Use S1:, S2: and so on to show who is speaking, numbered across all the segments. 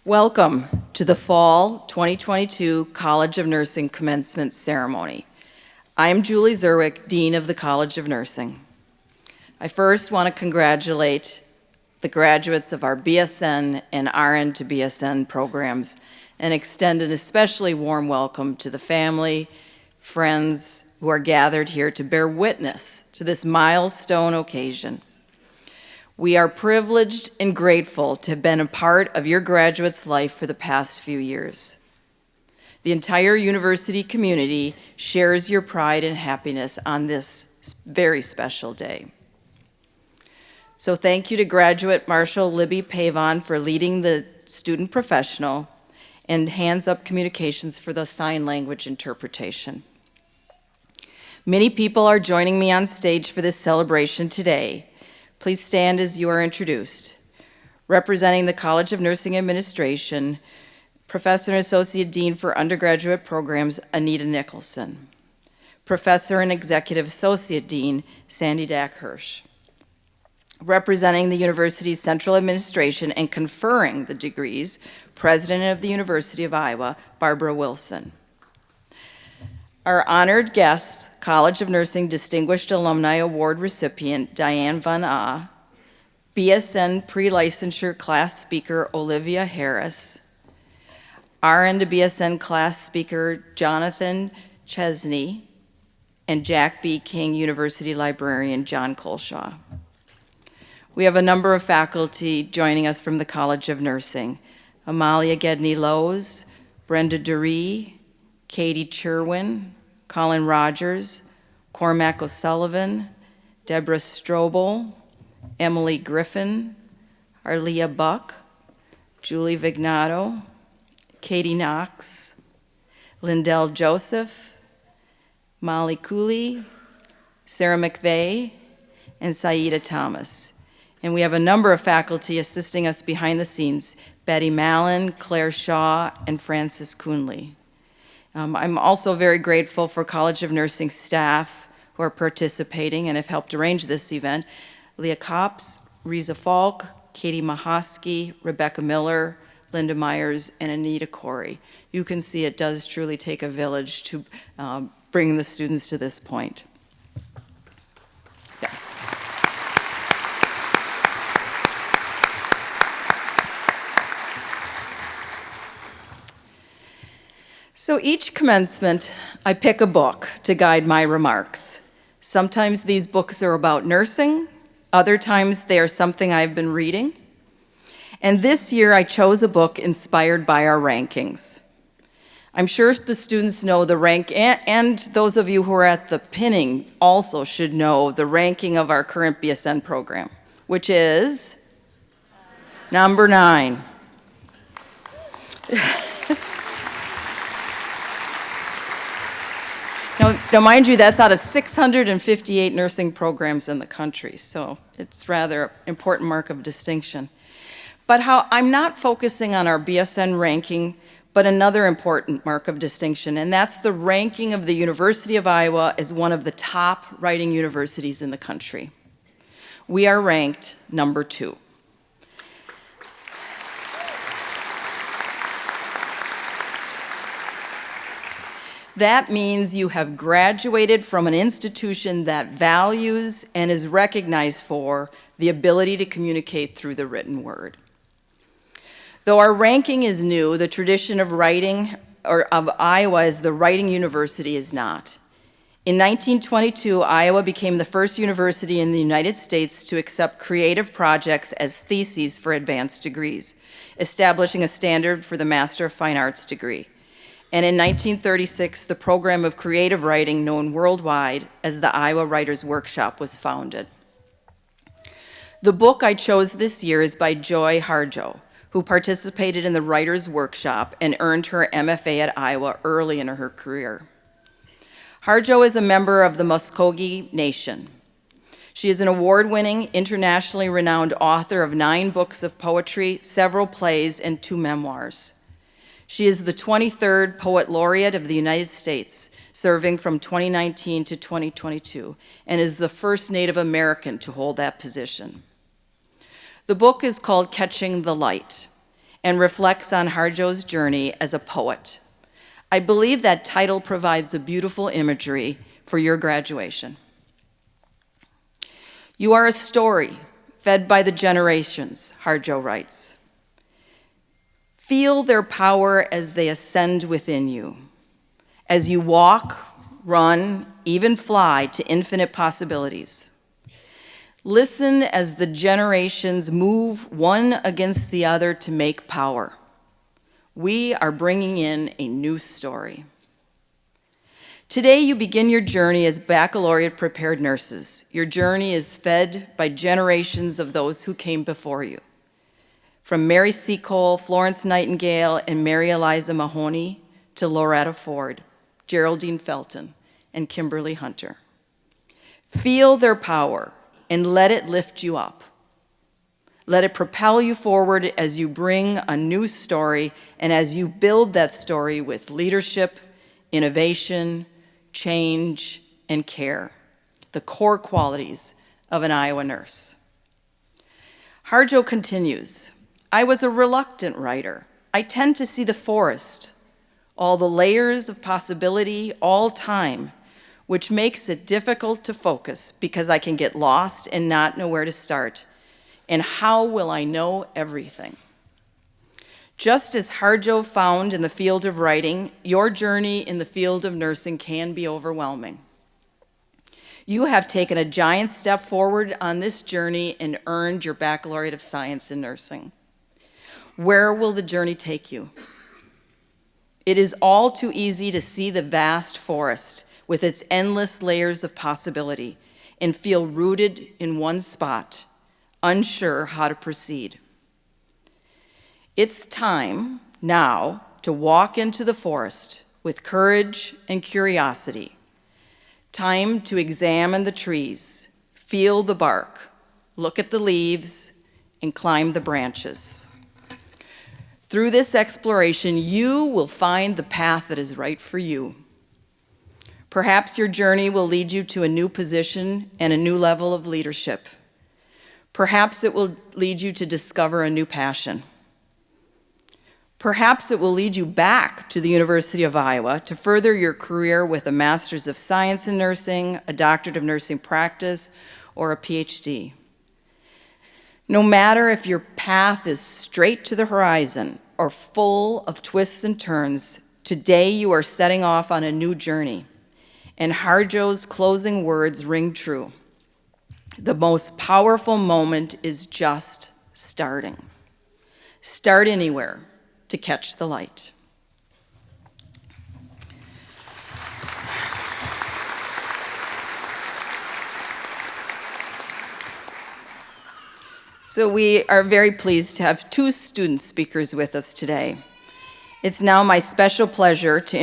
S1: Welcome to the Fall 2022 College of Nursing Commencement Ceremony. I am Julie Zerwick, Dean of the College of Nursing. I first want to congratulate the graduates of our BSN and RN to BSN programs and extend an especially warm welcome to the family, friends who are gathered here to bear witness to this milestone occasion. We are privileged and grateful to have been a part of your graduates' life for the past few years. The entire university community shares your pride and happiness on this very special day. So thank you to graduate Marshall Libby Pavon for leading the student professional and Hands Up Communications for the sign language interpretation. Many people are joining me on stage for this celebration today. Please stand as you are introduced. Representing the College of Nursing Administration, Professor and Associate Dean for Undergraduate Programs, Anita Nicholson. Professor and Executive Associate Dean, Sandy Dack Hirsch. Representing the university's central administration and conferring the degrees, President of the University of Iowa, Barbara Wilson. Our honored guests, College of Nursing Distinguished Alumni Award recipient Diane Van Ah, BSN Pre-Licensure Class Speaker Olivia Harris, RN to BSN Class Speaker Jonathan Chesney, and Jack B. King University Librarian John Colshaw. We have a number of faculty joining us from the College of Nursing: Amalia Gedney-Lowe's, Brenda Duree, Katie Cherwin, Colin Rogers, Cormac O'Sullivan, Deborah Strobel, Emily Griffin, Arlia Buck, Julie Vignato, Katie Knox, Lindell Joseph, Molly Cooley, Sarah McVeigh, and Saida Thomas. And we have a number of faculty assisting us behind the scenes: Betty Mallon, Claire Shaw, and Frances Coonley. I'm also very grateful for College of Nursing staff who are participating and have helped arrange this event: Leah Copps, Riza Falk, Katie Mahosky, Rebecca Miller, Linda Myers, and Anita Corey. You can see it does truly take a village to bring the students to this point. Yes. So each commencement, I pick a book to guide my remarks. Sometimes these books are about nursing, other times they are something I've been reading. And this year I chose a book inspired by our rankings. I'm sure the students know the rank, and those of you who are at the pinning also should know the ranking of our current BSN program, which is number 9. Now, mind you, that's out of 658 nursing programs in the country, so it's rather an important mark of distinction. But I'm not focusing on our BSN ranking, but another important mark of distinction, and that's the ranking of the University of Iowa as one of the top writing universities in the country. We are ranked number 2. That means you have graduated from an institution that values and is recognized for the ability to communicate through the written word. Though our ranking is new, the tradition of writing, or of Iowa as the writing university, is not. In 1922, Iowa became the first university in the United States to accept creative projects as theses for advanced degrees, establishing a standard for the Master of Fine Arts degree. And in 1936, the program of creative writing, known worldwide as the Iowa Writers' Workshop, was founded. The book I chose this year is by Joy Harjo, who participated in the Writers' Workshop and earned her MFA at Iowa early in her career. Harjo is a member of the Muskogee Nation. She is an award-winning, internationally renowned author of 9 books of poetry, several plays, and 2 memoirs. She is the 23rd Poet Laureate of the United States, serving from 2019 to 2022, and is the first Native American to hold that position. The book is called Catching the Light, and reflects on Harjo's journey as a poet. I believe that title provides a beautiful imagery for your graduation. You are a story fed by the generations, Harjo writes. Feel their power as they ascend within you, as you walk, run, even fly to infinite possibilities. Listen as the generations move one against the other to make power. We are bringing in a new story. Today, you begin your journey as baccalaureate-prepared nurses. Your journey is fed by generations of those who came before you. From Mary Seacole, Florence Nightingale, and Mary Eliza Mahoney to Loretta Ford, Geraldine Felton, and Kimberly Hunter. Feel their power and let it lift you up. Let it propel you forward as you bring a new story and as you build that story with leadership, innovation, change, and care, the core qualities of an Iowa nurse. Harjo continues, I was a reluctant writer. I tend to see the forest, all the layers of possibility, all time, which makes it difficult to focus because I can get lost and not know where to start. And how will I know everything? Just as Harjo found in the field of writing, your journey in the field of nursing can be overwhelming. You have taken a giant step forward on this journey and earned your Baccalaureate of Science in Nursing. Where will the journey take you? It is all too easy to see the vast forest with its endless layers of possibility and feel rooted in one spot, unsure how to proceed. It's time now to walk into the forest with courage and curiosity. Time to examine the trees, feel the bark, look at the leaves, and climb the branches. Through this exploration, you will find the path that is right for you. Perhaps your journey will lead you to a new position and a new level of leadership. Perhaps it will lead you to discover a new passion. Perhaps it will lead you back to the University of Iowa to further your career with a Master's of Science in Nursing, a Doctorate of Nursing Practice, or a PhD. No matter if your path is straight to the horizon or full of twists and turns, today you are setting off on a new journey. And Harjo's closing words ring true. The most powerful moment is just starting. Start anywhere to catch the light. So we are very pleased to have two student speakers with us today. It's now my special pleasure to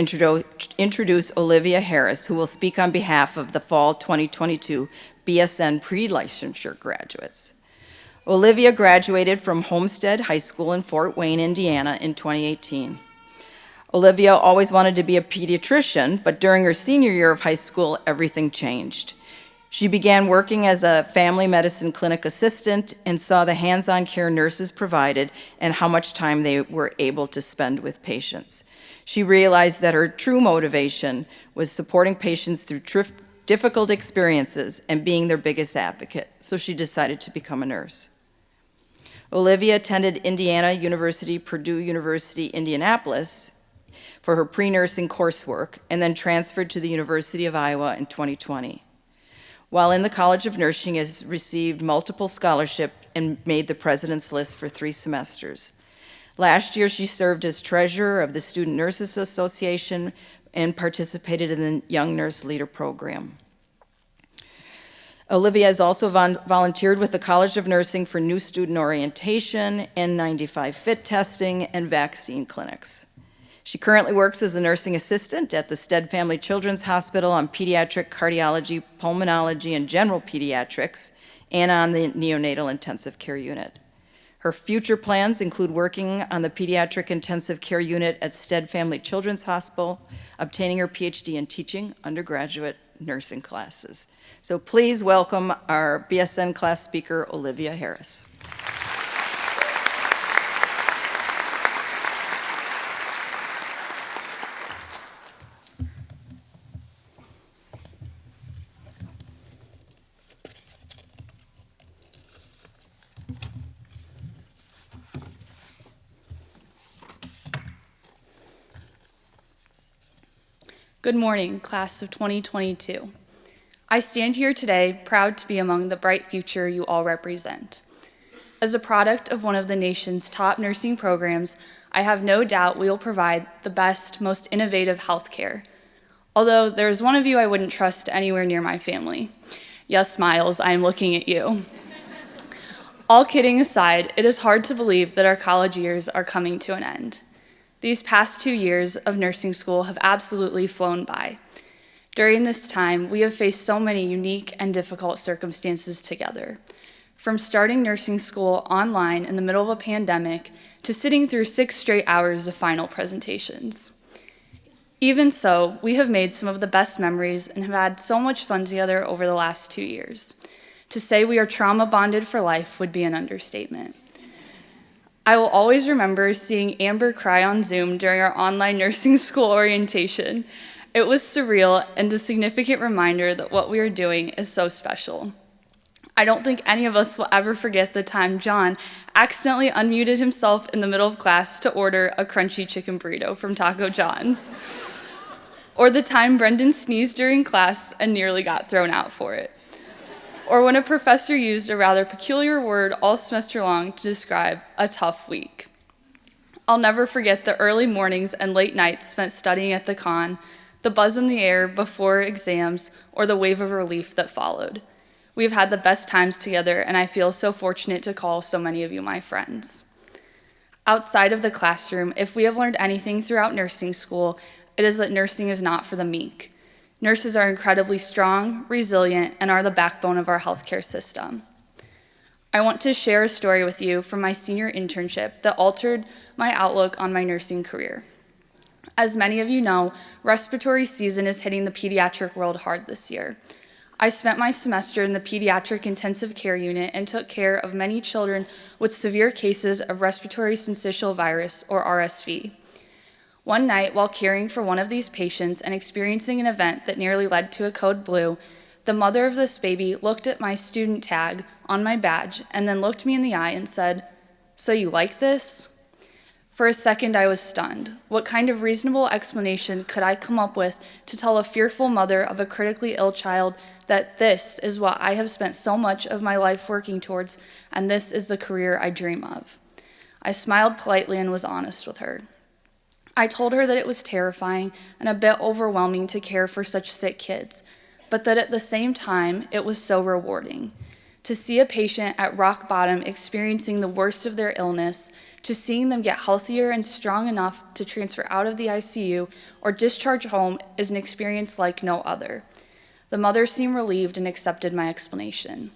S1: introduce Olivia Harris, who will speak on behalf of the Fall 2022 BSN pre-licensure graduates. Olivia graduated from Homestead High School in Fort Wayne, Indiana in 2018. Olivia always wanted to be a pediatrician, but during her senior year of high school, everything changed. She began working as a family medicine clinic assistant and saw the hands-on care nurses provided and how much time they were able to spend with patients. She realized that her true motivation was supporting patients through difficult experiences and being their biggest advocate, so she decided to become a nurse. Olivia attended Indiana University, Purdue University, Indianapolis for her pre-nursing coursework and then transferred to the University of Iowa in 2020. While in the College of Nursing, has received multiple scholarships and made the president's list for 3 semesters. Last year, she served as treasurer of the Student Nurses Association and participated in the Young Nurse Leader Program. Olivia has also volunteered with the College of Nursing for new student orientation, N95 fit testing, and vaccine clinics. She currently works as a nursing assistant at the Stead Family Children's Hospital on pediatric cardiology, pulmonology, and general pediatrics, and on the neonatal intensive care unit. Her future plans include working on the pediatric intensive care unit at Stead Family Children's Hospital, obtaining her PhD in teaching undergraduate nursing classes. So please welcome our BSN class speaker, Olivia Harris.
S2: Good morning, class of 2022. I stand here today proud to be among the bright future you all represent. As a product of one of the nation's top nursing programs, I have no doubt we will provide the best, most innovative healthcare. Although there is one of you I wouldn't trust anywhere near my family. Yes, Miles, I am looking at you. All kidding aside, it is hard to believe that our college years are coming to an end. These past 2 years of nursing school have absolutely flown by. During this time, we have faced so many unique and difficult circumstances together. From starting nursing school online in the middle of a pandemic to sitting through 6 straight hours of final presentations. Even so, we have made some of the best memories and have had so much fun together over the last 2 years. To say we are trauma bonded for life would be an understatement. I will always remember seeing Amber cry on Zoom during our online nursing school orientation. It was surreal and a significant reminder that what we are doing is so special. I don't think any of us will ever forget the time John accidentally unmuted himself in the middle of class to order a crunchy chicken burrito from Taco John's. Or the time Brendan sneezed during class and nearly got thrown out for it. Or when a professor used a rather peculiar word all semester long to describe a tough week. I'll never forget the early mornings and late nights spent studying at the con, the buzz in the air before exams, or the wave of relief that followed. We've had the best times together, and I feel so fortunate to call so many of you my friends. Outside of the classroom, if we have learned anything throughout nursing school, it is that nursing is not for the meek. Nurses are incredibly strong, resilient, and are the backbone of our healthcare system. I want to share a story with you from my senior internship that altered my outlook on my nursing career. As many of you know, respiratory season is hitting the pediatric world hard this year. I spent my semester in the pediatric intensive care unit and took care of many children with severe cases of respiratory syncytial virus, or RSV. One night, while caring for one of these patients and experiencing an event that nearly led to a code blue, the mother of this baby looked at my student tag on my badge and then looked me in the eye and said, "So you like this?" For a second, I was stunned. What kind of reasonable explanation could I come up with to tell a fearful mother of a critically ill child that this is what I have spent so much of my life working towards, and this is the career I dream of? I smiled politely and was honest with her. I told her that it was terrifying and a bit overwhelming to care for such sick kids, but that at the same time, it was so rewarding. To see a patient at rock bottom experiencing the worst of their illness, to seeing them get healthier and strong enough to transfer out of the ICU or discharge home is an experience like no other. The mother seemed relieved and accepted my explanation.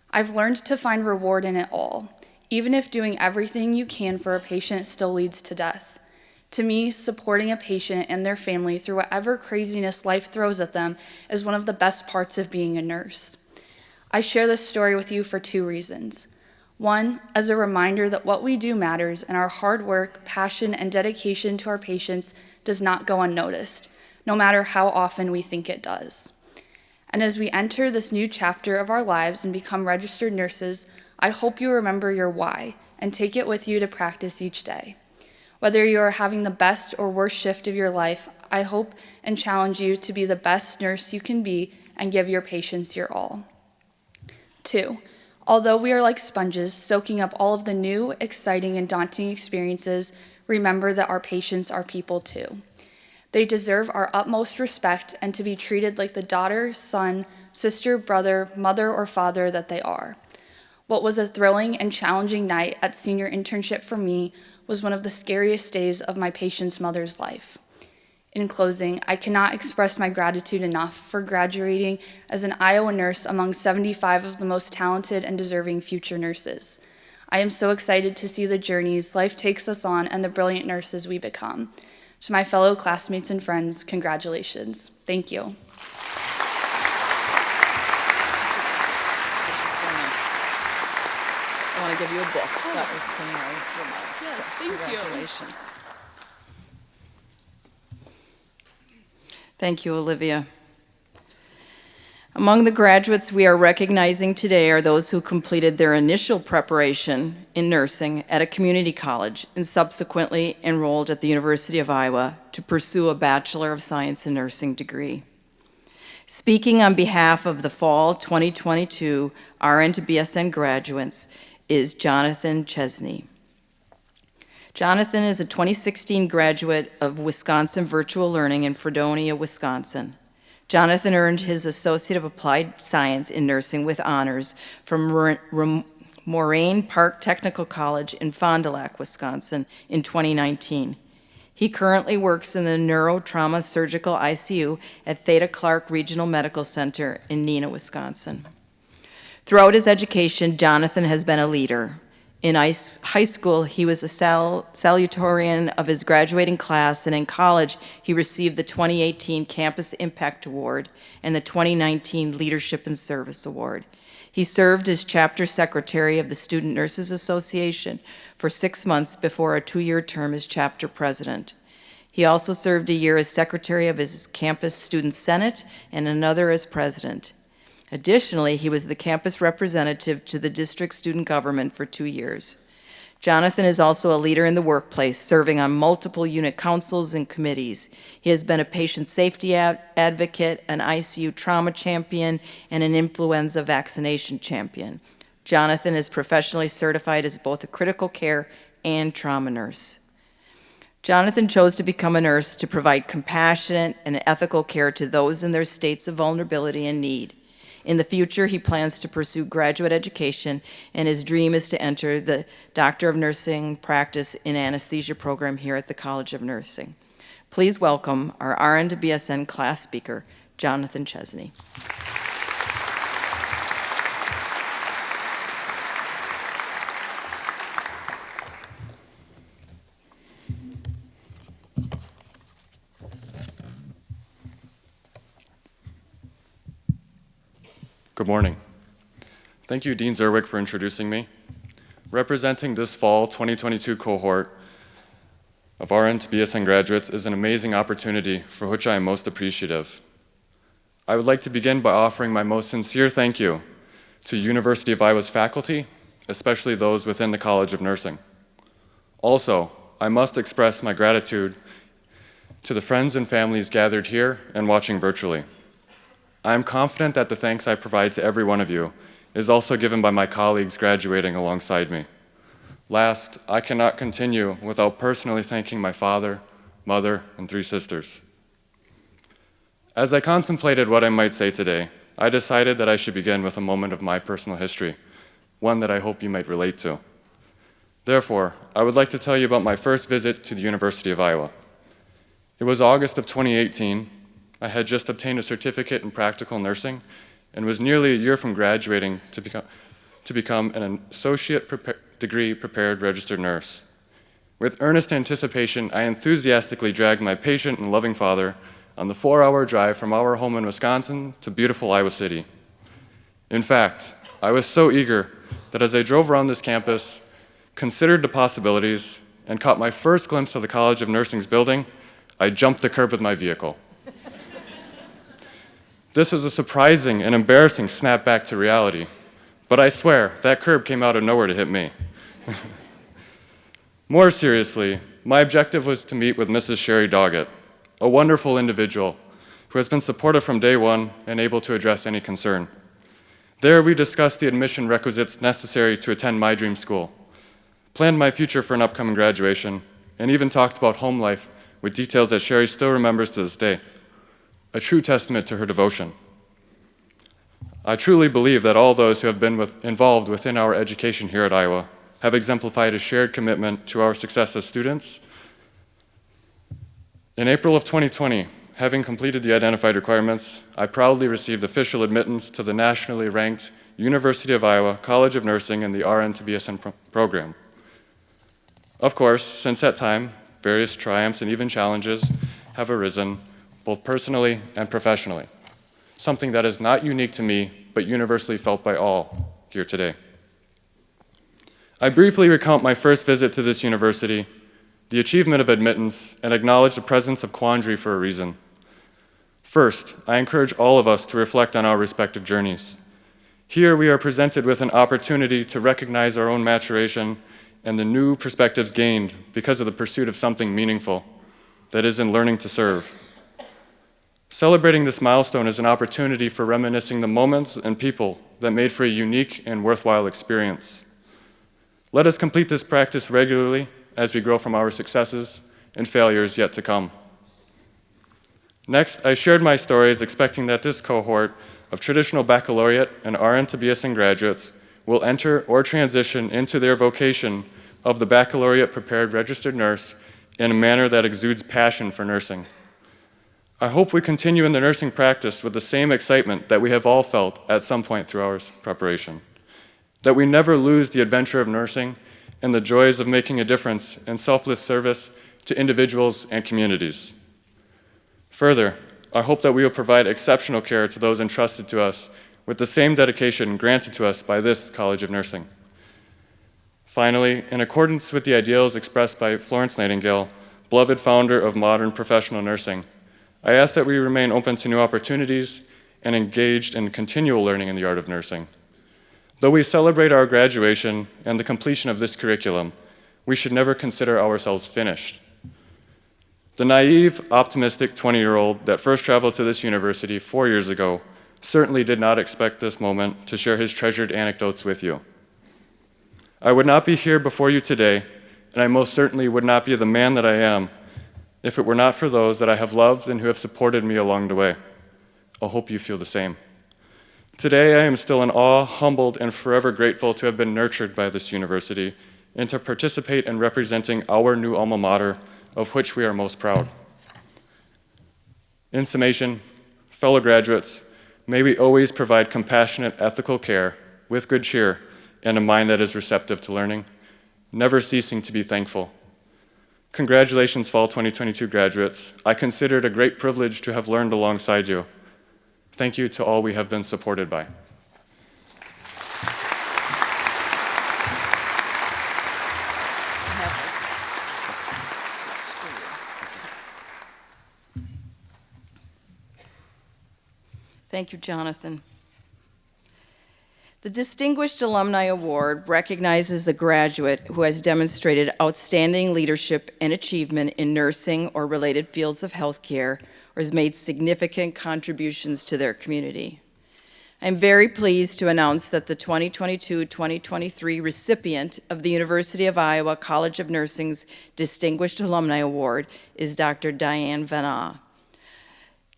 S2: I've learned to find reward in it all, even if doing everything you can for a patient still leads to death. To me, supporting a patient and their family through whatever craziness life throws at them is one of the best parts of being a nurse. I share this story with you for 2 reasons. One, as a reminder that what we do matters and our hard work, passion, and dedication to our patients does not go unnoticed, no matter how often we think it does. And as we enter this new chapter of our lives and become registered nurses, I hope you remember your why and take it with you to practice each day. Whether you are having the best or worst shift of your life, I hope and challenge you to be the best nurse you can be and give your patients your all. 2, although we are like sponges soaking up all of the new, exciting, and daunting experiences, remember that our patients are people too. They deserve our utmost respect and to be treated like the daughter, son, sister, brother, mother, or father that they are. What was a thrilling and challenging night at senior internship for me was one of the scariest days of my patient's mother's life. In closing, I cannot express my gratitude enough for graduating as an Iowa nurse among 75 of the most talented and deserving future nurses. I am so excited to see the journeys life takes us on and the brilliant nurses we become. To my fellow classmates and friends, congratulations. Thank you.
S1: I want to give you a book. That was from my remarks.
S2: Yes, thank you.
S1: Congratulations. Thank you, Olivia. Among the graduates we are recognizing today are those who completed their initial preparation in nursing at a community college and subsequently enrolled at the University of Iowa to pursue a Bachelor of Science in Nursing degree. Speaking on behalf of the fall 2022 RN to BSN graduates is Jonathan Chesney. Jonathan is a 2016 graduate of Wisconsin Virtual Learning in Fredonia, Wisconsin. Jonathan earned his Associate of Applied Science in Nursing with honors from Moraine Park Technical College in Fond du Lac, Wisconsin in 2019. He currently works in the Neurotrauma Surgical ICU at Theta Clark Regional Medical Center in Neenah, Wisconsin. Throughout his education, Jonathan has been a leader. In high school, he was a salutatorian of his graduating class, and in college, he received the 2018 Campus Impact Award and the 2019 Leadership and Service Award. He served as chapter secretary of the Student Nurses Association for 6 months before a 2-year term as chapter president. He also served a year as secretary of his campus student senate and another as president. Additionally, he was the campus representative to the district student government for 2 years. Jonathan is also a leader in the workplace, serving on multiple unit councils and committees. He has been a patient safety advocate, an ICU trauma champion, and an influenza vaccination champion. Jonathan is professionally certified as both a critical care and trauma nurse. Jonathan chose to become a nurse to provide compassionate and ethical care to those in their states of vulnerability and need. In the future, he plans to pursue graduate education, and his dream is to enter the Doctor of Nursing practice in anesthesia program here at the College of Nursing. Please welcome our RN to BSN class speaker, Jonathan Chesney.
S3: Good morning. Thank you, Dean Zerwick, for introducing me. Representing this fall 2022 cohort of RN to BSN graduates is an amazing opportunity for which I am most appreciative. I would like to begin by offering my most sincere thank you to University of Iowa's faculty, especially those within the College of Nursing. Also, I must express my gratitude to the friends and families gathered here and watching virtually. I am confident that the thanks I provide to every one of you is also given by my colleagues graduating alongside me. Last, I cannot continue without personally thanking my father, mother, and 3 sisters. As I contemplated what I might say today, I decided that I should begin with a moment of my personal history, one that I hope you might relate to. Therefore, I would like to tell you about my first visit to the University of Iowa. It was August of 2018. I had just obtained a certificate in practical nursing and was nearly a year from graduating to become an associate degree prepared registered nurse. With earnest anticipation, I enthusiastically dragged my patient and loving father on the 4-hour drive from our home in Wisconsin to beautiful Iowa City. In fact, I was so eager that as I drove around this campus, considered the possibilities, and caught my first glimpse of the College of Nursing's building, I jumped the curb with my vehicle. This was a surprising and embarrassing snap back to reality, but I swear that curb came out of nowhere to hit me. More seriously, my objective was to meet with Mrs. Sherry Doggett, a wonderful individual who has been supportive from day one and able to address any concern. There we discussed the admission requisites necessary to attend my dream school, planned my future for an upcoming graduation, and even talked about home life with details that Sherry still remembers to this day. A true testament to her devotion. I truly believe that all those who have been involved within our education here at Iowa have exemplified a shared commitment to our success as students. In April of 2020, having completed the identified requirements, I proudly received official admittance to the nationally ranked University of Iowa College of Nursing in the RN to BSN program. Of course, since that time, various triumphs and even challenges have arisen, both personally and professionally, something that is not unique to me, but universally felt by all here today. I briefly recount my first visit to this university, the achievement of admittance, and acknowledge the presence of quandary for a reason. First, I encourage all of us to reflect on our respective journeys. Here we are presented with an opportunity to recognize our own maturation and the new perspectives gained because of the pursuit of something meaningful, that is, in learning to serve. Celebrating this milestone is an opportunity for reminiscing the moments and people that made for a unique and worthwhile experience. Let us complete this practice regularly as we grow from our successes and failures yet to come. Next, I shared my stories expecting that this cohort of traditional baccalaureate and RN to BSN graduates will enter or transition into their vocation of the baccalaureate prepared registered nurse in a manner that exudes passion for nursing. I hope we continue in the nursing practice with the same excitement that we have all felt at some point through our preparation, that we never lose the adventure of nursing and the joys of making a difference in selfless service to individuals and communities. Further, I hope that we will provide exceptional care to those entrusted to us with the same dedication granted to us by this College of Nursing. Finally, in accordance with the ideals expressed by Florence Nightingale, beloved founder of modern professional nursing, I ask that we remain open to new opportunities and engaged in continual learning in the art of nursing. Though we celebrate our graduation and the completion of this curriculum, we should never consider ourselves finished. The naive, optimistic 20-year-old that first traveled to this university 4 years ago certainly did not expect this moment to share his treasured anecdotes with you. I would not be here before you today, and I most certainly would not be the man that I am if it were not for those that I have loved and who have supported me along the way. I hope you feel the same. Today, I am still in awe, humbled, and forever grateful to have been nurtured by this university and to participate in representing our new alma mater, of which we are most proud. In summation, fellow graduates, may we always provide compassionate, ethical care with good cheer and a mind that is receptive to learning, never ceasing to be thankful. Congratulations, Fall 2022 graduates. I consider it a great privilege to have learned alongside you. Thank you to all we have been supported by.
S1: Thank you, Jonathan. The Distinguished Alumni Award recognizes a graduate who has demonstrated outstanding leadership and achievement in nursing or related fields of healthcare or has made significant contributions to their community. I'm very pleased to announce that the 2022-2023 recipient of the University of Iowa College of Nursing's Distinguished Alumni Award is Dr. Diane Renae.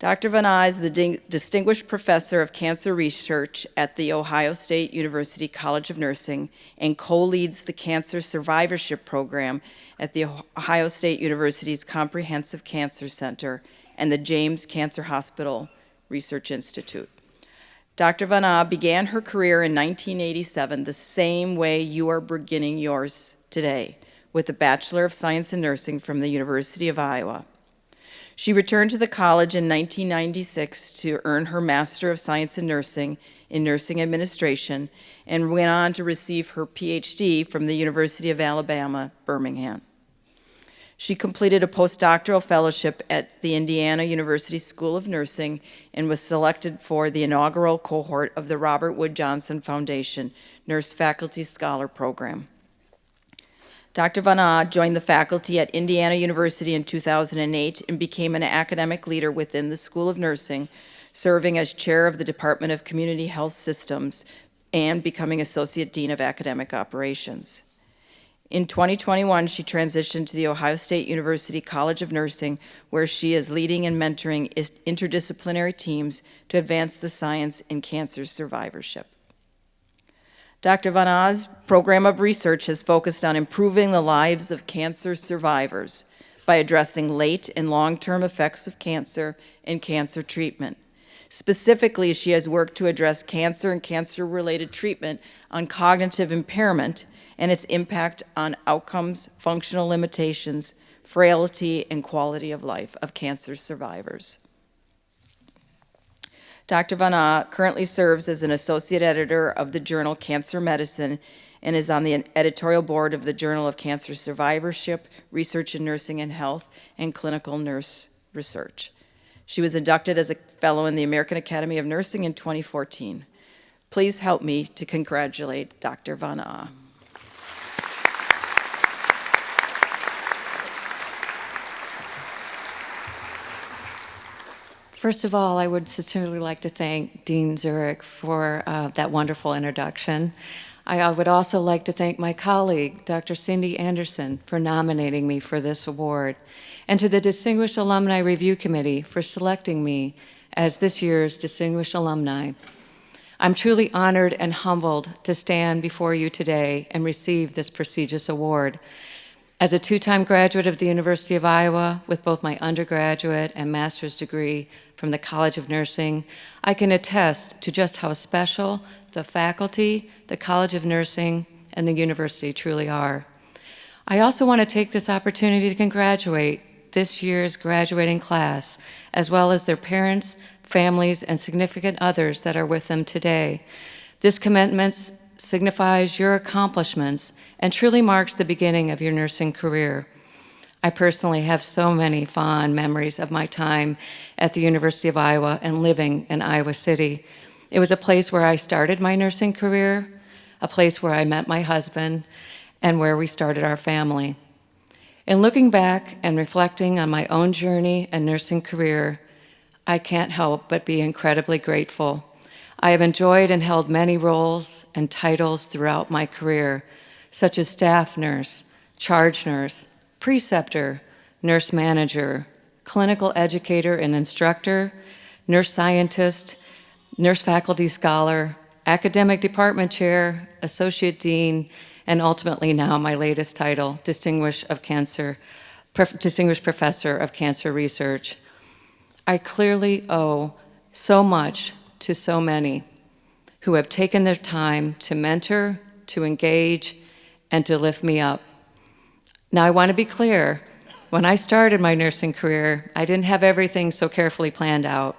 S1: Dr. Renae is the Distinguished Professor of Cancer Research at the Ohio State University College of Nursing and co-leads the Cancer Survivorship Program at the Ohio State University's Comprehensive Cancer Center and the James Cancer Hospital Research Institute. Dr. Renae began her career in 1987 the same way you are beginning yours today, with a Bachelor of Science in Nursing from the University of Iowa. She returned to the college in 1996 to earn her Master of Science in Nursing Administration and went on to receive her PhD from the University of Alabama, Birmingham. She completed a postdoctoral fellowship at the Indiana University School of Nursing and was selected for the inaugural cohort of the Robert Wood Johnson Foundation Nurse Faculty Scholar Program. Dr. Renae joined the faculty at Indiana University in 2008 and became an academic leader within the School of Nursing, serving as chair of the Department of Community Health Systems and becoming Associate Dean of Academic Operations. In 2021, she transitioned to the Ohio State University College of Nursing, where she is leading and mentoring interdisciplinary teams to advance the science in cancer survivorship. Dr. Renae's program of research has focused on improving the lives of cancer survivors by addressing late and long-term effects of cancer and cancer treatment. Specifically, she has worked to address cancer and cancer-related treatment on cognitive impairment and its impact on outcomes, functional limitations, frailty, and quality of life of cancer survivors. Dr. Renae currently serves as an associate editor of the journal Cancer Medicine and is on the editorial board of the Journal of Cancer Survivorship, Research in Nursing and Health, and Clinical Nurse Research. She was inducted as a fellow in the American Academy of Nursing in 2014. Please help me to congratulate Dr. Van Ah.
S4: First of all, I would sincerely like to thank Dean Zurich for that wonderful introduction. I would also like to thank my colleague, Dr. Cindy Anderson, for nominating me for this award, and to the Distinguished Alumni Review Committee for selecting me as this year's Distinguished Alumni. I'm truly honored and humbled to stand before you today and receive this prestigious award. As a two-time graduate of the University of Iowa with both my undergraduate and master's degree from the College of Nursing, I can attest to just how special the faculty, the College of Nursing, and the university truly are. I also want to take this opportunity to congratulate this year's graduating class, as well as their parents, families, and significant others that are with them today. This commencement signifies your accomplishments and truly marks the beginning of your nursing career. I personally have so many fond memories of my time at the University of Iowa and living in Iowa City. It was a place where I started my nursing career, a place where I met my husband, and where we started our family. In looking back and reflecting on my own journey and nursing career, I can't help but be incredibly grateful. I have enjoyed and held many roles and titles throughout my career, such as staff nurse, charge nurse, preceptor, nurse manager, clinical educator and instructor, nurse scientist, nurse faculty scholar, academic department chair, associate dean, and ultimately now my latest title, Distinguished Professor of Cancer Research. I clearly owe so much to so many who have taken their time to mentor, to engage, and to lift me up. Now, I want to be clear. When I started my nursing career, I didn't have everything so carefully planned out,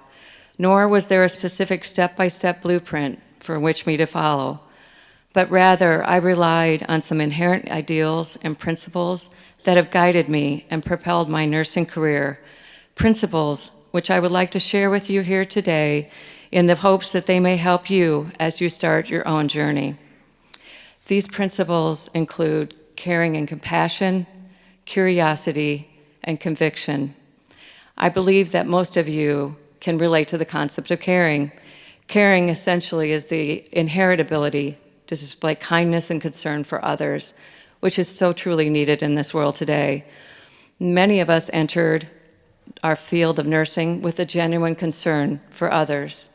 S4: nor was there a specific step-by-step blueprint for which me to follow. But rather, I relied on some inherent ideals and principles that have guided me and propelled my nursing career, principles which I would like to share with you here today in the hopes that they may help you as you start your own journey. These principles include caring and compassion, curiosity, and conviction. I believe that most of you can relate to the concept of caring. Caring essentially is the inherent ability to display kindness and concern for others, which is so truly needed in this world today. Many of us entered our field of nursing with a genuine concern for others.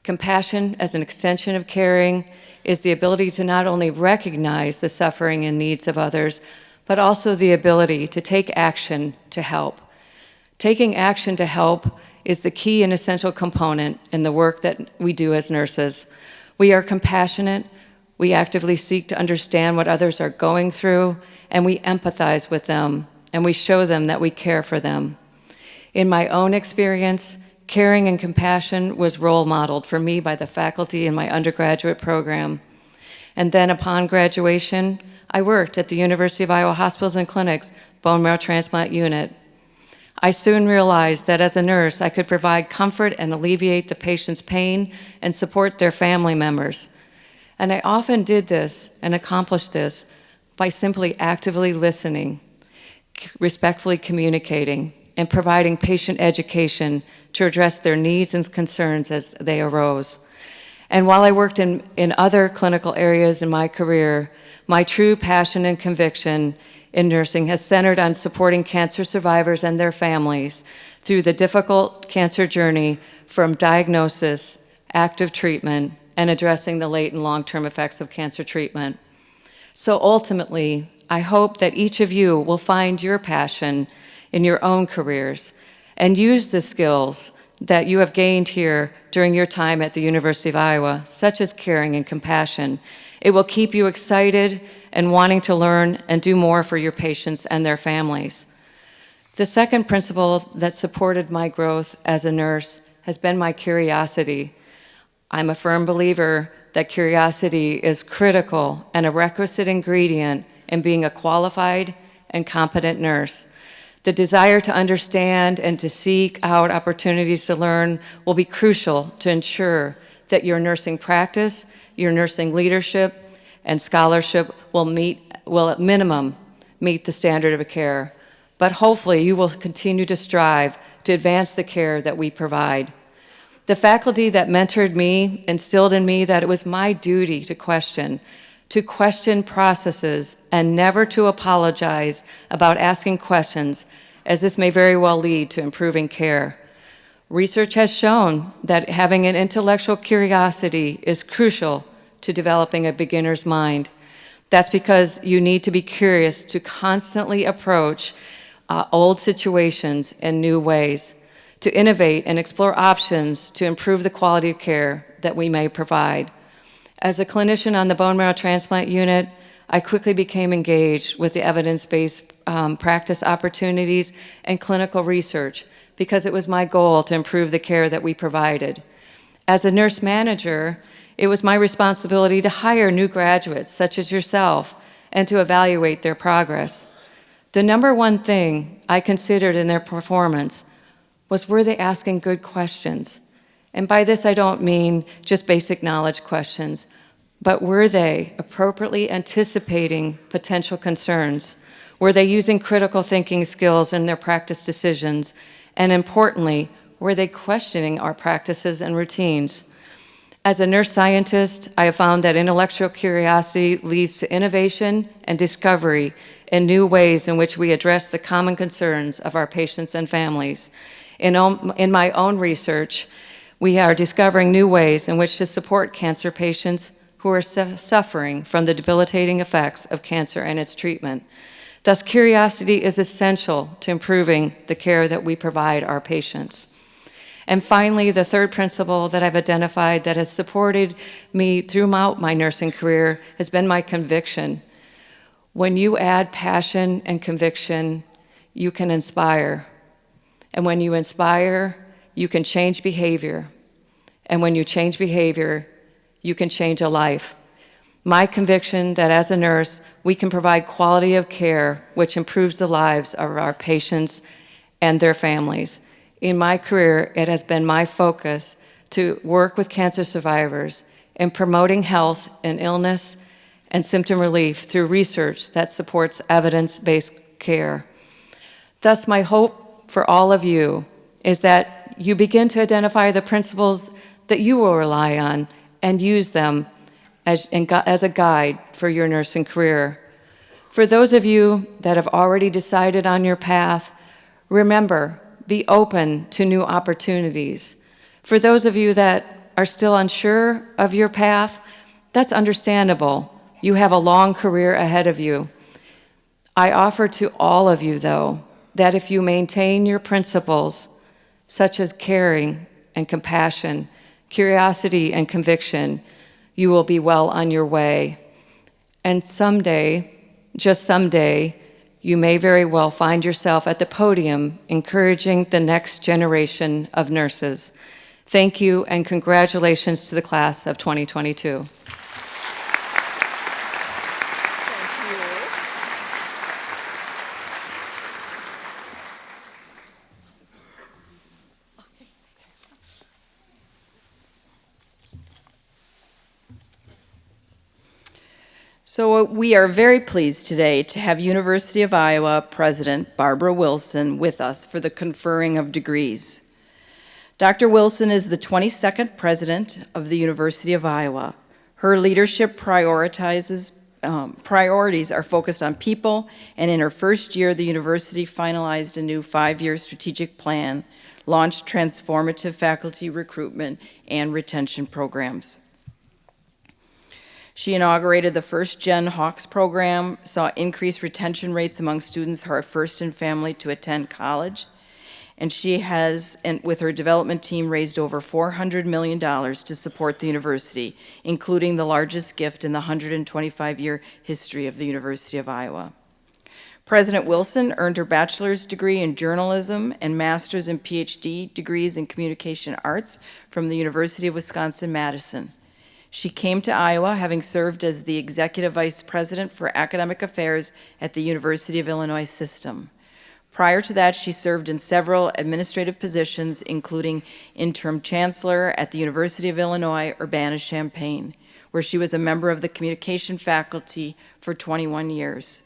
S4: Compassion, as an extension of caring, is the ability to not only recognize the suffering and needs of others, but also the ability to take action to help. Taking action to help is the key and essential component in the work that we do as nurses. We are compassionate, we actively seek to understand what others are going through, and we empathize with them, and we show them that we care for them. In my own experience, caring and compassion was role modeled for me by the faculty in my undergraduate program. And then upon graduation, I worked at the University of Iowa Hospitals and Clinics bone marrow transplant unit. I soon realized that as a nurse, I could provide comfort and alleviate the patient's pain and support their family members. And I often did this and accomplished this by simply actively listening, respectfully communicating, and providing patient education to address their needs and concerns as they arose. And while I worked in other clinical areas in my career, my true passion and conviction in nursing has centered on supporting cancer survivors and their families through the difficult cancer journey from diagnosis, active treatment, and addressing the late and long-term effects of cancer treatment. So ultimately, I hope that each of you will find your passion in your own careers and use the skills that you have gained here during your time at the University of Iowa, such as caring and compassion. It will keep you excited and wanting to learn and do more for your patients and their families. The second principle that supported my growth as a nurse has been my curiosity. I'm a firm believer that curiosity is critical and a requisite ingredient in being a qualified and competent nurse. The desire to understand and to seek out opportunities to learn will be crucial to ensure that your nursing practice, your nursing leadership, and scholarship will at minimum meet the standard of care. But hopefully you will continue to strive to advance the care that we provide. The faculty that mentored me instilled in me that it was my duty to question processes and never to apologize about asking questions, as this may very well lead to improving care. Research has shown that having an intellectual curiosity is crucial to developing a beginner's mind. That's because you need to be curious to constantly approach old situations in new ways, to innovate and explore options to improve the quality of care that we may provide. As a clinician on the bone marrow transplant unit, I quickly became engaged with the evidence-based practice opportunities and clinical research because it was my goal to improve the care that we provided. As a nurse manager, it was my responsibility to hire new graduates, such as yourself, and to evaluate their progress. The number one thing I considered in their performance was, were they asking good questions? And by this, I don't mean just basic knowledge questions, but were they appropriately anticipating potential concerns? Were they using critical thinking skills in their practice decisions? And importantly, were they questioning our practices and routines? As a nurse scientist, I have found that intellectual curiosity leads to innovation and discovery in new ways in which we address the common concerns of our patients and families. In my own research, we are discovering new ways in which to support cancer patients who are suffering from the debilitating effects of cancer and its treatment. Thus, curiosity is essential to improving the care that we provide our patients. And finally, the third principle that I've identified that has supported me throughout my nursing career has been my conviction. When you add passion and conviction, you can inspire. And when you inspire, you can change behavior. And when you change behavior, you can change a life. My conviction that as a nurse, we can provide quality of care which improves the lives of our patients and their families. In my career, it has been my focus to work with cancer survivors in promoting health and illness and symptom relief through research that supports evidence-based care. Thus, my hope for all of you is that you begin to identify the principles that you will rely on and use them as a guide for your nursing career. For those of you that have already decided on your path, remember, be open to new opportunities. For those of you that are still unsure of your path, that's understandable. You have a long career ahead of you. I offer to all of you, though, that if you maintain your principles, such as caring and compassion, curiosity and conviction, you will be well on your way. And someday, just someday, you may very well find yourself at the podium encouraging the next generation of nurses. Thank you, and congratulations to the class of 2022.
S1: So we are very pleased today to have University of Iowa President Barbara Wilson with us for the conferring of degrees. Dr. Wilson is the 22nd president of the University of Iowa. Her leadership priorities are focused on people, and in her first year, the university finalized a new 5-year strategic plan, launched transformative faculty recruitment and retention programs. She inaugurated the first Gen Hawks program, saw increased retention rates among students who are first in family to attend college, and she has, with her development team, raised over $400 million to support the university, including the largest gift in the 125-year history of the University of Iowa. President Wilson earned her bachelor's degree in journalism and master's and PhD degrees in communication arts from the University of Wisconsin-Madison. She came to Iowa having served as the Executive Vice President for Academic Affairs at the University of Illinois System. Prior to that, she served in several administrative positions, including interim chancellor at the University of Illinois, Urbana-Champaign, where she was a member of the communication faculty for 21 years.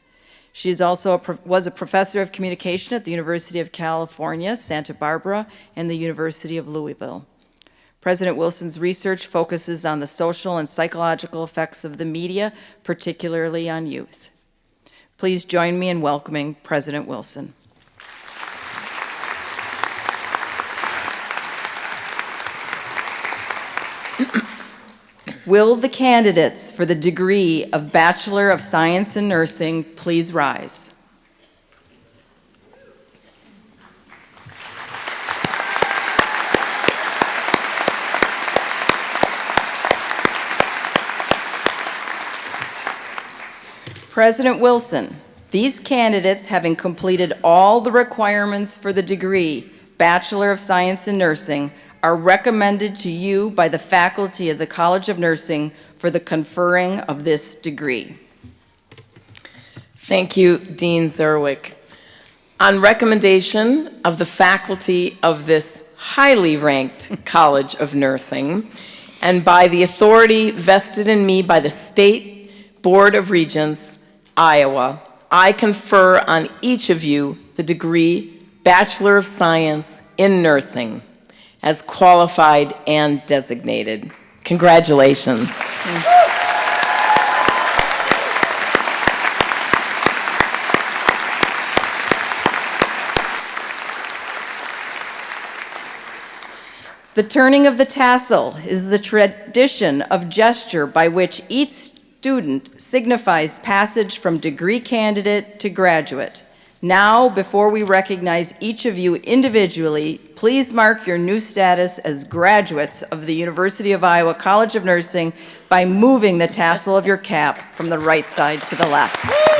S1: She is also was a professor of communication at the University of California, Santa Barbara, and the University of Louisville. President Wilson's research focuses on the social and psychological effects of the media, particularly on youth. Please join me in welcoming President Wilson. Will the candidates for the degree of Bachelor of Science in Nursing please rise? President Wilson, these candidates, having completed all the requirements for the degree Bachelor of Science in Nursing, are recommended to you by the faculty of the College of Nursing for the conferring of this degree.
S5: Thank you, Dean Zerwick. On recommendation of the faculty of this highly ranked College of Nursing, and by the authority vested in me by the State Board of Regents, Iowa, I confer on each of you the degree Bachelor of Science in Nursing, as qualified and designated. Congratulations.
S1: The turning of the tassel is the tradition of gesture by which each student signifies passage from degree candidate to graduate. Now, before we recognize each of you individually, please mark your new status as graduates of the University of Iowa College of Nursing by moving the tassel of your cap from the right side to the left. Okay.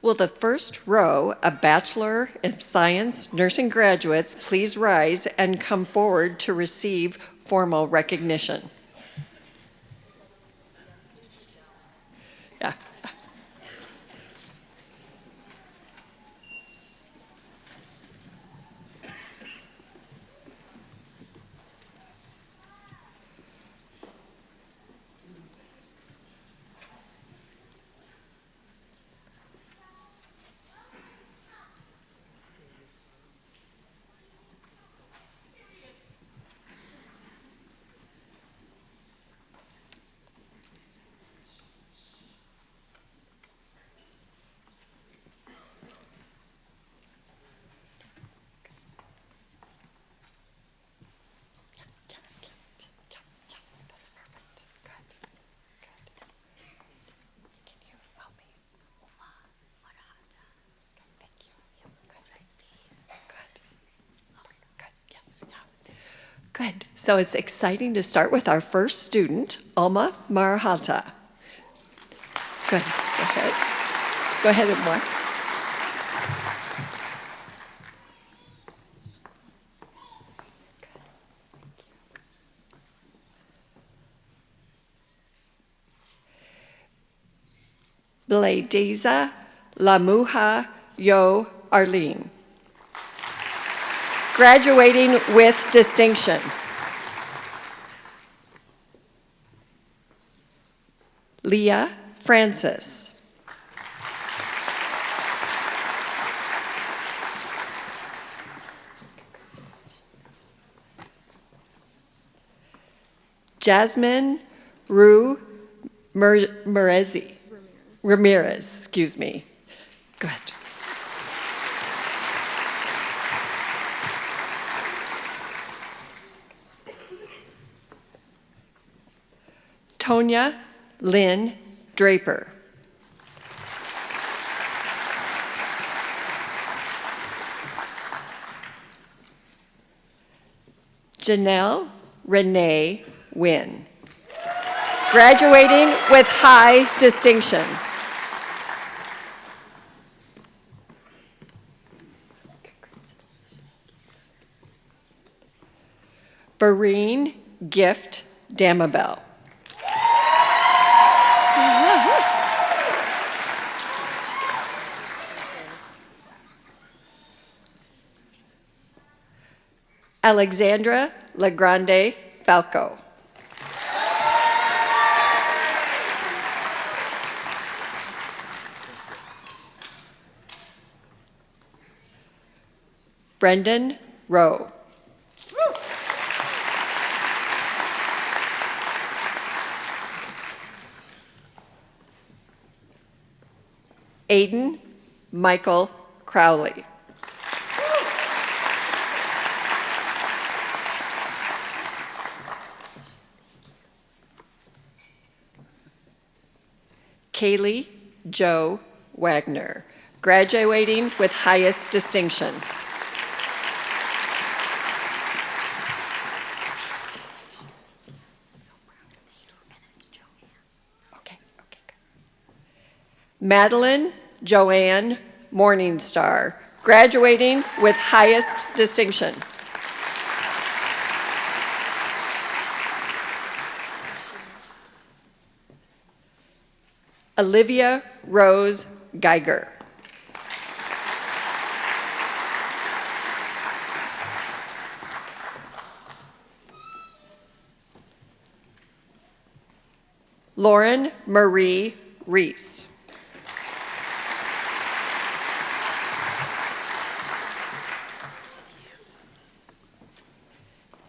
S6: Will the first row of Bachelor of Science nursing graduates please rise and come forward to receive formal recognition? Yeah. Good. So it's exciting to start with our first student, Alma Marhata. Good. Go ahead. Go ahead and walk. Bladeza Lamuha Yo Arlene. Graduating with distinction. Leah Francis. Jasmine Rue Ramirez, excuse me. Good. Tonya Lynn Draper. Janelle Renae Wynn. Graduating with high distinction. Barine Gift Damabel. Alexandra Legrande Falco. Brendan Rowe. Aiden Michael Crowley. Kaylee Joe Wagner, graduating with highest distinction. Madeline Joanne Morningstar, graduating with highest distinction. Olivia Rose Geiger. Lauren Marie Reese.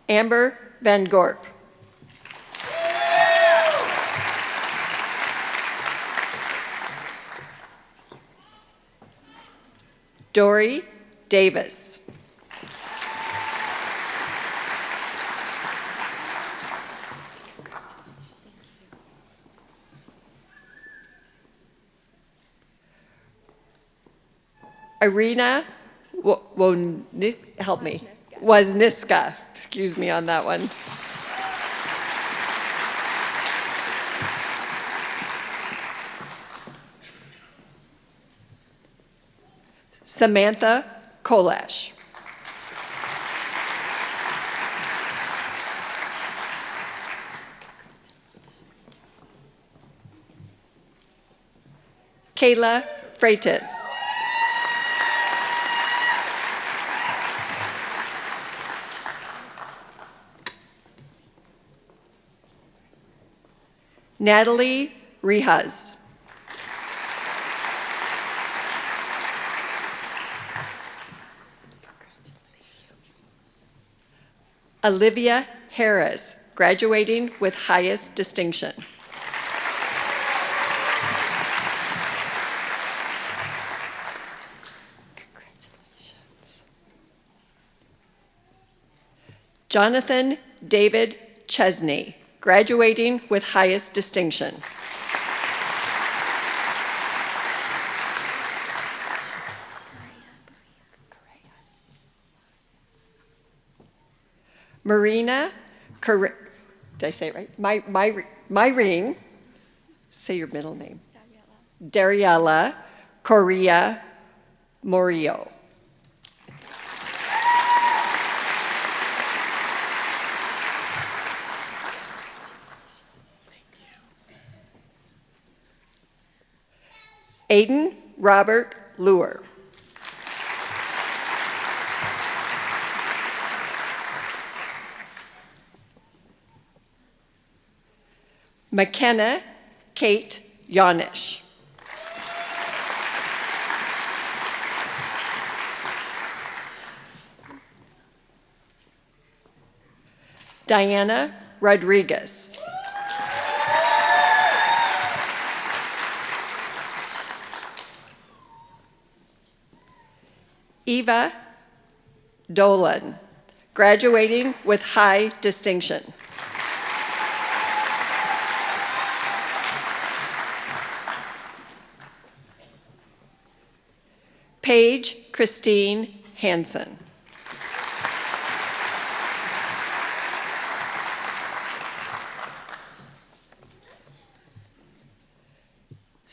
S6: Amber Van Gorp. Dory Davis. Irina, help me. Wozniska. Excuse me on that one. Samantha Kolash. Kayla Freitas. Natalie Rihas. Olivia Harris, graduating with highest distinction. Congratulations. Jonathan David Chesney, graduating with highest distinction. Marina, did I say it right? Myrene, say your middle name. Dariella Correa Morillo. Aiden Robert Luer. McKenna Kate Yonish. Diana Rodriguez. Eva Dolan, graduating with high distinction. Paige Christine Hansen.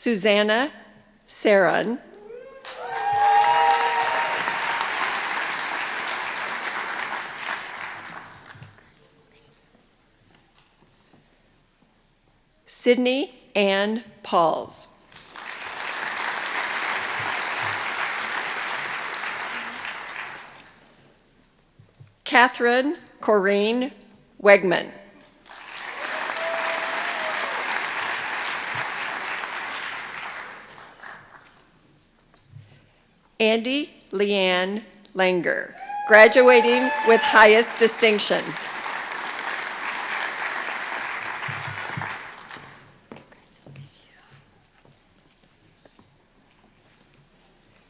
S6: Susanna Saron, Sydney Ann Pauls, Catherine Corrine Wegman, Andy Leanne Langer, graduating with highest distinction.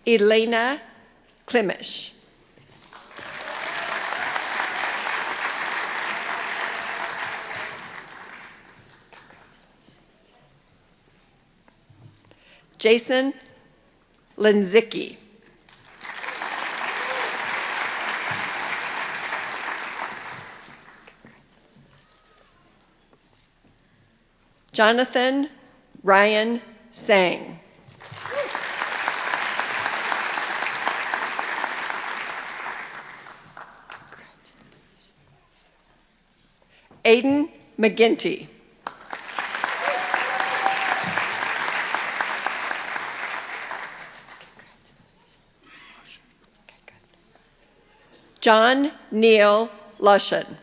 S6: Elena Klimish. Jason Linzicki. Jonathan Ryan Sang. Aidan McGinty. John Neil Lushan.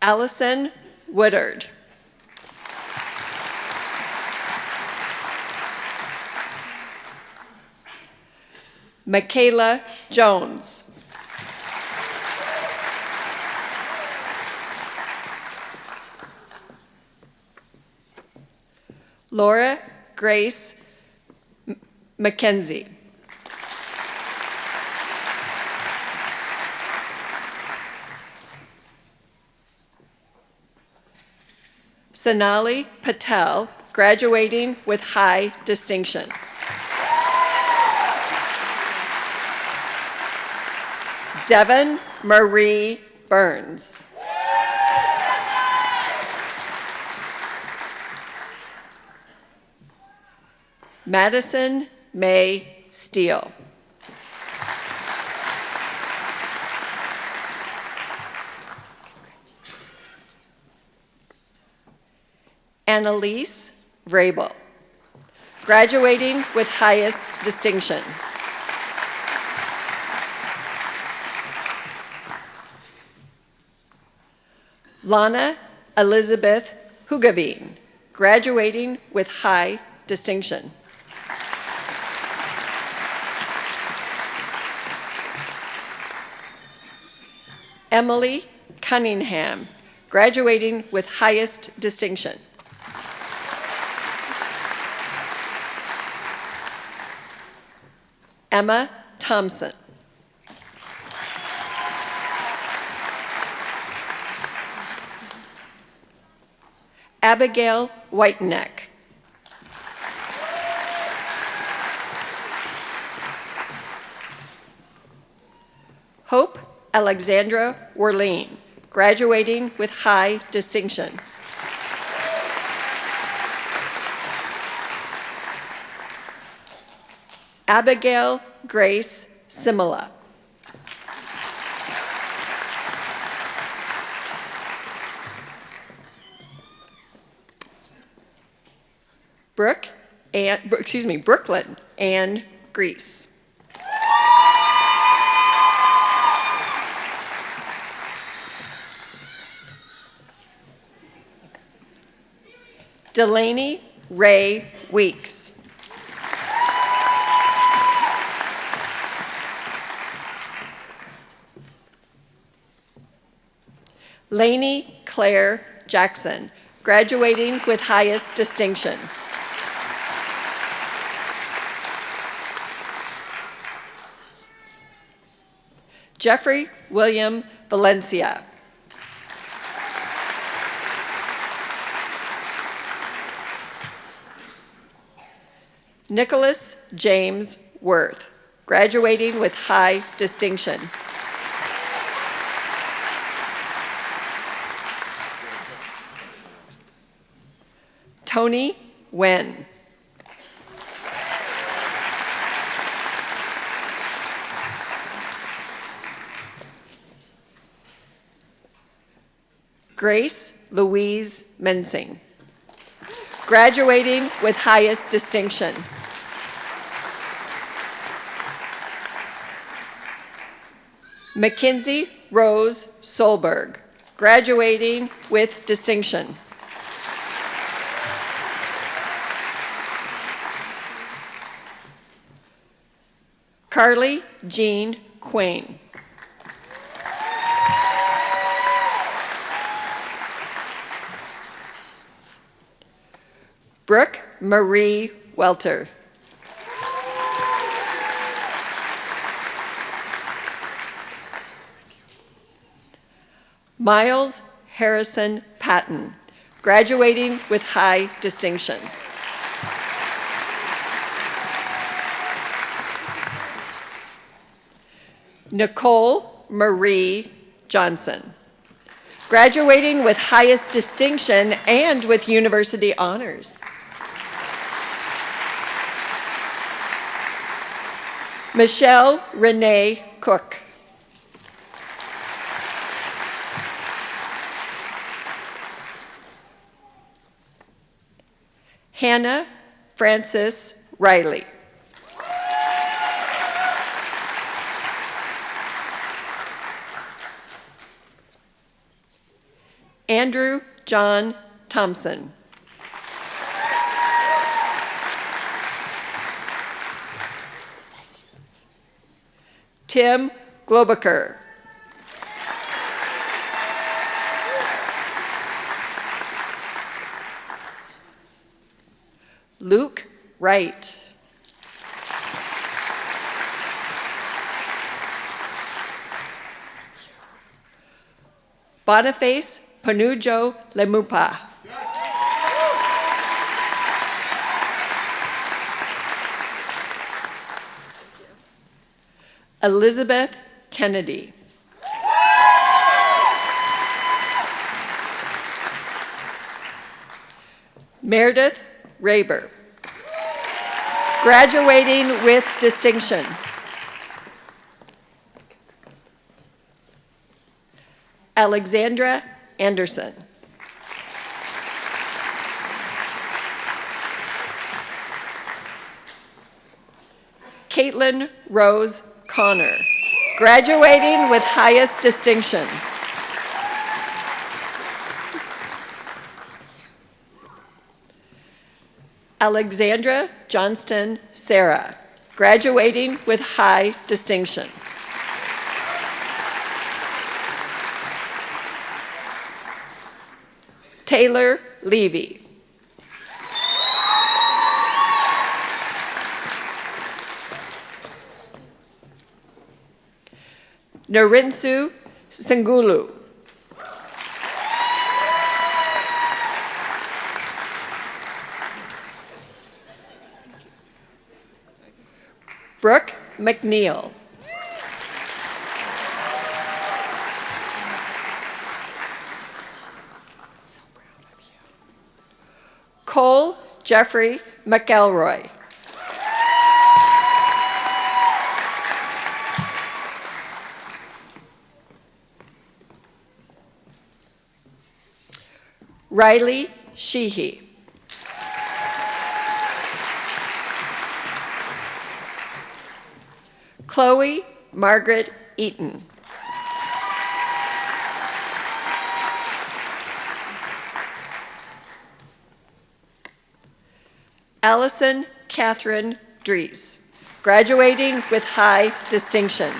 S6: Allison Woodard. Michaela Jones. Laura Grace McKenzie. Sonali Patel, graduating with high distinction. Devin Marie Burns. Madison May Steele. Annalise Vrabel, graduating with highest distinction. Lana Elizabeth Hugavine, graduating with high distinction. Emily Cunningham, graduating with highest distinction. Emma Thompson. Abigail Whiteneck. Hope Alexandra Werleen, graduating with high distinction. Abigail Grace Simila. Brooklyn Ann Grease. Delaney Ray Weeks. Lainey Claire Jackson, graduating with highest distinction. Jeffrey William Valencia. Nicholas James Wurth, graduating with high distinction. Tony Wen. Grace Louise Mensing, graduating with highest distinction. McKenzie Rose Solberg, graduating with distinction. Carly Jean Quain. Brooke Marie Welter. Miles Harrison Patton, graduating with high distinction. Nicole Marie Johnson, graduating with highest distinction and with university honors. Michelle Renae Cook. Hannah Frances Riley. Andrew John Thompson. Tim Globaker. Luke Wright. Boniface Panujo Lemupa. Elizabeth Kennedy. Meredith Raber, graduating with distinction. Alexandra Anderson. Caitlin Rose Connor, graduating with highest distinction. Alexandra Johnston Sarah, graduating with high distinction. Taylor Levy. Narinsu Sengulu. Brooke McNeil. Cole Jeffrey McElroy. Riley Sheehy. Chloe Margaret Eaton. Allison Catherine Dries, graduating with high distinction.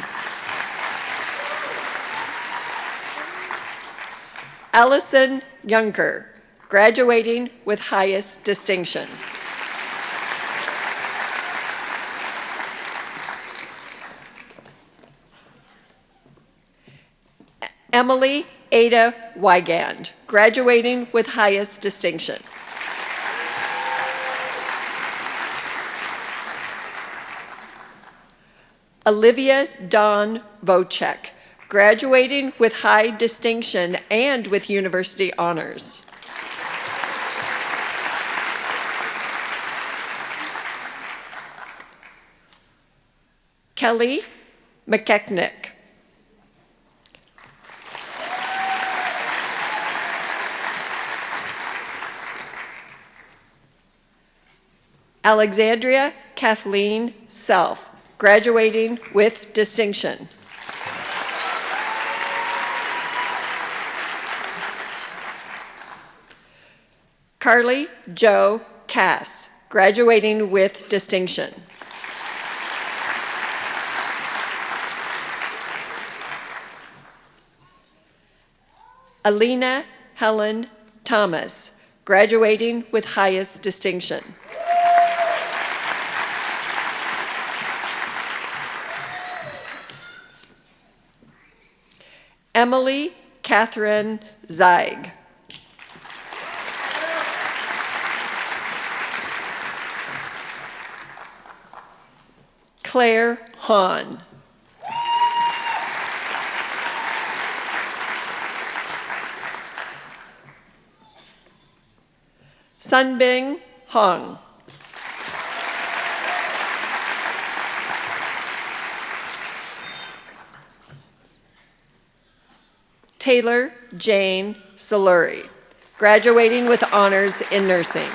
S6: Allison Younker, graduating with highest distinction. Emily Ada Wygand, graduating with highest distinction. Olivia Dawn Vocek, graduating with high distinction and with university honors. Kelly McKechnick. Alexandria Kathleen Self, graduating with distinction. Carly Jo Cass, graduating with distinction. Alina Helen Thomas, graduating with highest distinction. Emily Catherine Zeig. Claire Hahn. Sunbing Hong. Taylor Jane Soluri, graduating with honors in nursing.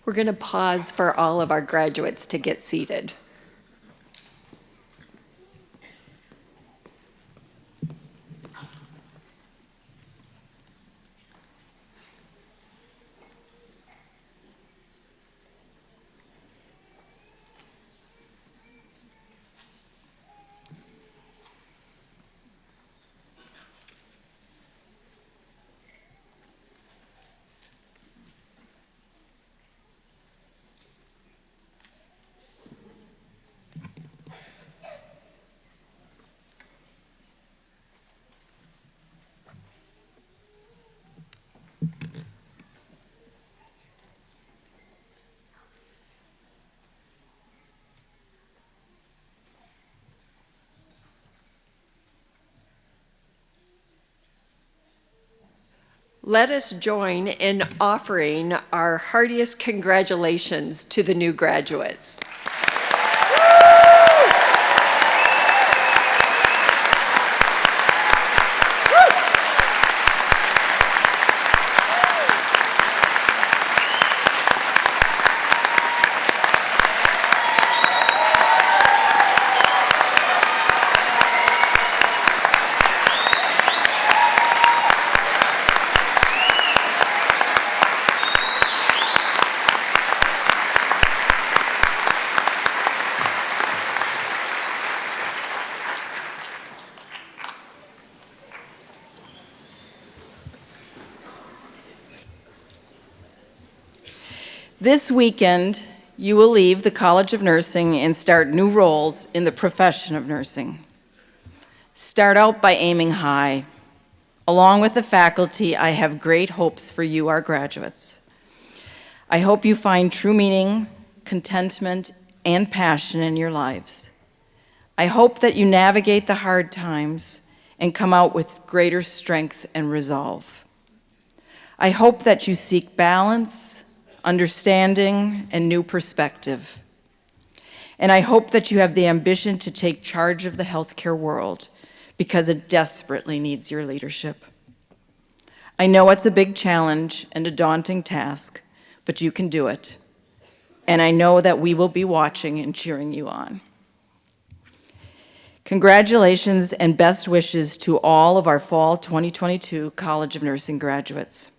S6: We're going to pause for all of our graduates to get seated. Let us join in offering our heartiest congratulations to the new graduates.
S1: This weekend, you will leave the College of Nursing and start new roles in the profession of nursing. Start out by aiming high. Along with the faculty, I have great hopes for you, our graduates. I hope you find true meaning, contentment, and passion in your lives. I hope that you navigate the hard times and come out with greater strength and resolve. I hope that you seek balance, understanding, and new perspective. And I hope that you have the ambition to take charge of the healthcare world because it desperately needs your leadership. I know it's a big challenge and a daunting task, but you can do it. And I know that we will be watching and cheering you on. Congratulations and best wishes to all of our Fall 2022 College of Nursing graduates.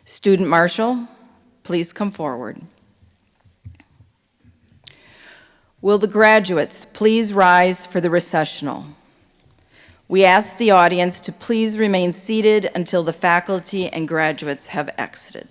S1: Student Marshal, please come forward. Will the graduates please rise for the recessional? We ask the audience to please remain seated until the faculty and graduates have exited.